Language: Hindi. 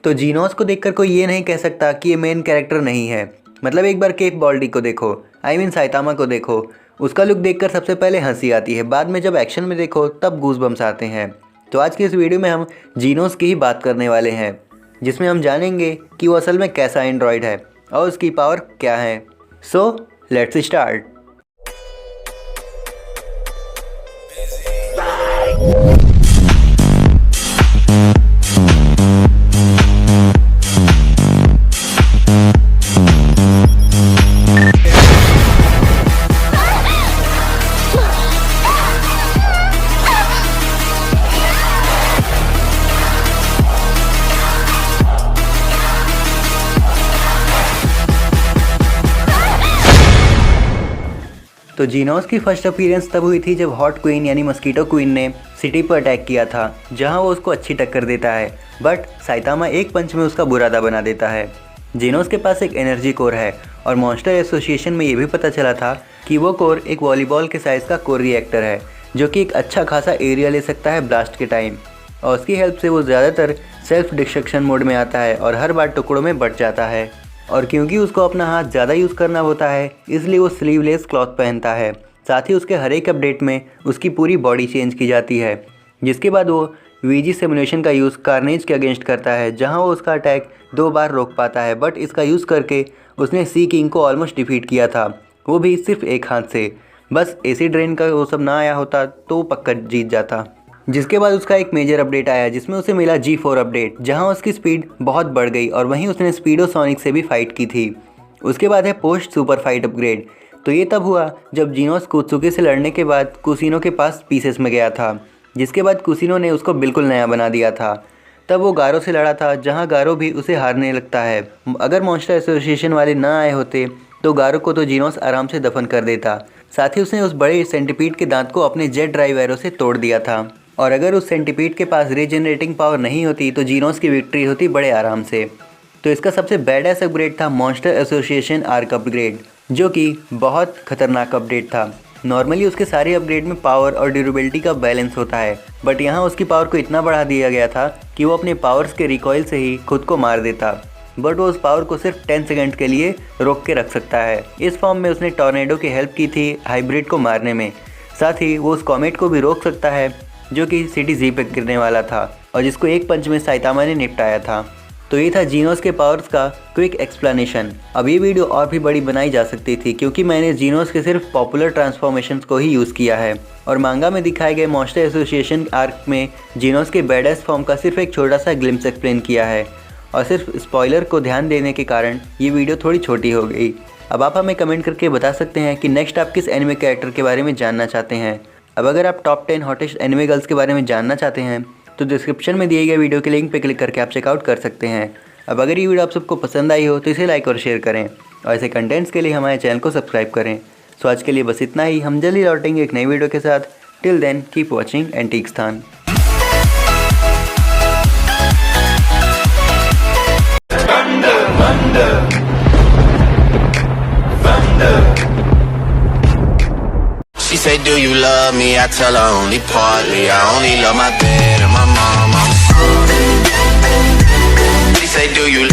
तो जीनोस को देखकर कोई ये नहीं कह सकता कि ये मेन कैरेक्टर नहीं है। मतलब एक बार केप बॉल्डी को देखो, आई मीन साइतामा को देखो, उसका लुक देखकर सबसे पहले हंसी आती है, बाद में जब एक्शन में देखो तब गूज़बम्स आते हैं। तो आज की इस वीडियो में हम जीनोस की ही बात करने वाले हैं, जिसमें हम जानेंगे कि वो असल में कैसा एंड्रॉयड है और उसकी पावर क्या है। So let's start. तो जीनोस की फर्स्ट अपीयरेंस तब हुई थी जब हॉट क्वीन यानी मस्कीटो क्वीन ने सिटी पर अटैक किया था, जहां वो उसको अच्छी टक्कर देता है, बट साइतामा एक पंच में उसका बुरादा बना देता है। जीनोस के पास एक एनर्जी कोर है और मॉन्स्टर एसोसिएशन में ये भी पता चला था कि वो कोर एक वॉलीबॉल के साइज़ का कोर रिएक्टर है, जो कि एक अच्छा खासा एरिया ले सकता है ब्लास्ट के टाइम, और उसकी हेल्प से वो ज़्यादातर सेल्फ डिस्ट्रक्शन मोड में आता है और हर बार टुकड़ों में बट जाता है। और क्योंकि उसको अपना हाथ ज़्यादा यूज़ करना होता है, इसलिए वो स्लीवलेस क्लॉथ पहनता है। साथ ही उसके हर एक अपडेट में उसकी पूरी बॉडी चेंज की जाती है, जिसके बाद वो वीजी सिमुलेशन का यूज़ कार्नेज के अगेंस्ट करता है, जहां वो उसका अटैक 2 बार रोक पाता है। बट इसका यूज़ करके उसने सी किंग को ऑलमोस्ट डिफीट किया था, वो भी सिर्फ एक हाथ से। बस एसिड रेन का वो सब ना आया होता तो वो पक्का जीत जाता। जिसके बाद उसका एक मेजर अपडेट आया, जिसमें उसे मिला G4 अपडेट, जहां उसकी स्पीड बहुत बढ़ गई और वहीं उसने स्पीडोसोनिक से भी फाइट की थी। उसके बाद है पोस्ट सुपर फाइट अपग्रेड। तो ये तब हुआ जब जीनोस कुत्सुकी से लड़ने के बाद कुसिनो के पास पीसेस में गया था, जिसके बाद कुसिनो ने उसको बिल्कुल नया बना दिया था। तब वो गारो से लड़ा था, जहाँ गारो भी उसे हारने लगता है। अगर मॉन्स्टर एसोसिएशन वाले ना आए होते तो गारो को तो जीनोस आराम से दफन कर देता। साथ ही उसने उस बड़े सेंटीपीड के दांत को अपने जेट ड्राइव एरो से तोड़ दिया था, और अगर उस सेंटीपीड के पास रीजनरेटिंग पावर नहीं होती तो जीनोस की विक्ट्री होती बड़े आराम से। तो इसका सबसे बैडएस अपग्रेड था मॉन्स्टर एसोसिएशन आर्क अपग्रेड, जो कि बहुत खतरनाक अपडेट था। नॉर्मली उसके सारे अपग्रेड में पावर और ड्यूरेबिलिटी का बैलेंस होता है, बट यहाँ उसकी पावर को इतना बढ़ा दिया गया था कि वो अपने पावर्स के रिकॉइल से ही खुद को मार देता, बट वो उस पावर को सिर्फ 10 सेकेंड के लिए रोक के रख सकता है। इस फॉर्म में उसने टॉर्नेडो की हेल्प की थी हाइब्रिड को मारने में। साथ ही वो उस कॉमेट को भी रोक सकता है, जो कि सिटी जी पे गिरने वाला था और जिसको एक पंच में साइतामा ने निपटाया था। तो ये था जीनोस के पावर्स का क्विक एक्सप्लेनेशन। अब ये वीडियो और भी बड़ी बनाई जा सकती थी, क्योंकि मैंने जीनोस के सिर्फ पॉपुलर ट्रांसफॉर्मेशंस को ही यूज़ किया है, और मांगा में दिखाए गए मॉन्स्टर एसोसिएशन आर्क में जीनोस के बैडेस्ट फॉर्म का सिर्फ एक छोटा सा ग्लिम्स एक्सप्लेन किया है, और सिर्फ स्पॉइलर को ध्यान देने के कारण ये वीडियो थोड़ी छोटी हो गई। अब आप हमें कमेंट करके बता सकते हैं कि नेक्स्ट आप किस एनिमे कैरेक्टर के बारे में जानना चाहते हैं। अब अगर आप टॉप 10 हॉटेस्ट एनिमे गर्ल्स के बारे में जानना चाहते हैं तो डिस्क्रिप्शन में दिए गए वीडियो के लिंक पर क्लिक करके आप चेकआउट कर सकते हैं। अब अगर ये वीडियो आप सबको पसंद आई हो तो इसे लाइक और शेयर करें, और ऐसे कंटेंट्स के लिए हमारे चैनल को सब्सक्राइब करें। सो आज के लिए बस इतना ही, हम जल्दी लौटेंगे एक नई वीडियो के साथ। Till then keep watching antique स्थान। She say, do you love me? I tell her only partly. I only love my dad and my mom. I'm sorry. She say, do you